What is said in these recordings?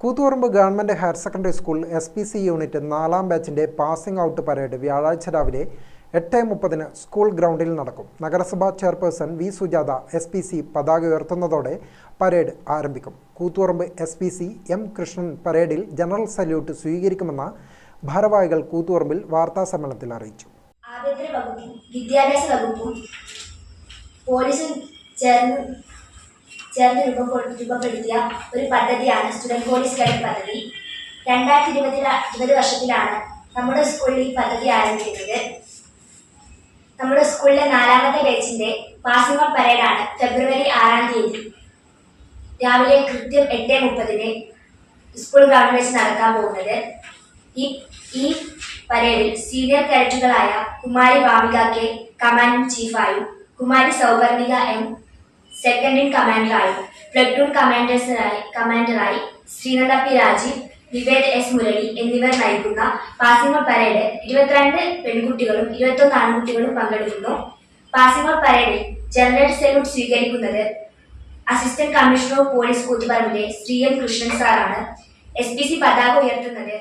Koothuparamba government higher secondary school SPC unit 4ാം ബാച്ചിന്റെ passing out parade വ്യാഴാഴ്ച രാവിലെ 8:30 സ്കൂൾ ഗ്രൗണ്ടിൽ നടക്കും. നഗരസഭാ ചെയർപേഴ്സൺ വി സുജാത SPC പതാക ഉയർത്തുന്നതോടെ പരേഡ് ആരംഭിക്കും. കൂത്തുപറമ്പ് SPC M കൃഷ്ണൻ പരേഡിൽ ജനറൽ സല്യൂട്ട് സ്വീകരിക്കുമെന്ന് ഭാരവാഹികൾ കൂത്തുപറമ്പിൽ വാർത്താസമ്മേളനത്തിൽ അറിയിച്ചു. ആഭ്യന്തര വകുപ്പും വിദ്യാഭ്യാസ വകുപ്പും പോലീസും ചേർന്ന് രൂപപ്പെടുത്തിയ ഒരു പദ്ധതിയാണ് സ്റ്റുഡൻറ് പോലീസ് ഗൈഡ് പദ്ധതി. 2020 വർഷത്തിലാണ് നമ്മുടെ സ്കൂളിൽ ഈ പദ്ധതി ആരംഭിക്കുന്നത്. നമ്മുടെ സ്കൂളിലെ 4ാമത്തെ ബാച്ചിന്റെ പാസിംഗ് ഔട്ട് പരേഡാണ് ഫെബ്രുവരി 6ാം തീയതി രാവിലെ കൃത്യം 8:30 സ്കൂൾ ഗ്രൗണ്ടിൽ വെച്ച് നടക്കാൻ പോകുന്നത്. ഈ പരേഡിൽ സീനിയർ കേഡറ്റുകളായ കുമാരി വാമിക K കമാൻഡിംഗ് ചീഫായും കുമാരി സൗവർണിക M സെക്കൻഡ് ഇൻ കമാൻഡറായും പ്ലട്ടൂൺ കമാൻഡറായി ശ്രീനന്ദ P രാജീവ്, നിവേദ് S മുരളി എന്നിവർ നയിക്കുന്ന പാസിംഗ് ഔട്ട് പരേഡ് 22 പെൺകുട്ടികളും 21 ആൺകുട്ടികളും പങ്കെടുക്കുന്നു. പാസിംഗ് ഔട്ട് പരേഡിൽ ജനറൽ സല്യൂട്ട് സ്വീകരിക്കുന്നത് അസിസ്റ്റന്റ് കമ്മീഷണർ ഓഫ് പോലീസ് കൂത്തുപറമ്പിലെ ശ്രീ M കൃഷ്ണൻ സാറാണ്. SPC പതാക ഉയർത്തുന്നത്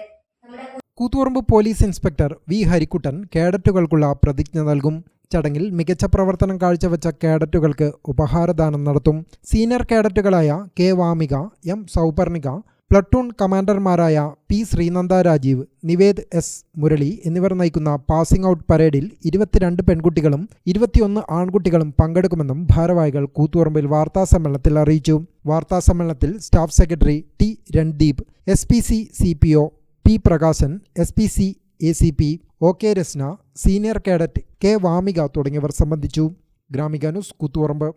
Koothuparamba police inspector V Harikuttan കേഡറ്റുകൾക്കുള്ള പ്രതിജ്ഞ നൽകും. ചടങ്ങിൽ മികച്ച പ്രവർത്തനം കാഴ്ചവെച്ച കേഡറ്റുകൾക്ക് ഉപഹാരദാനം നടത്തും. സീനിയർ കേഡറ്റുകളായ K Vamika, M Souparnika, platoon കമാൻഡർമാരായ P ശ്രീനന്ദ രാജീവ്, നിവേദ് S മുരളി എന്നിവർ നയിക്കുന്ന പാസിംഗ് ഔട്ട് പരേഡിൽ 22 പെൺകുട്ടികളും 21 ആൺകുട്ടികളും പങ്കെടുക്കുമെന്നും ഭാരവാഹികൾ കൂത്തുപറമ്പിൽ വാർത്താസമ്മേളനത്തിൽ അറിയിച്ചു. വാർത്താസമ്മേളനത്തിൽ staff secretary T Randeep, SPC CPO P Prakashan, SPC ACP OK Rasna, senior cadet K Vamika തുടങ്ങിയവർ സംബന്ധിച്ചു. ഗ്രാമിക ന്യൂസ് കൂത്തുപറമ്പ്.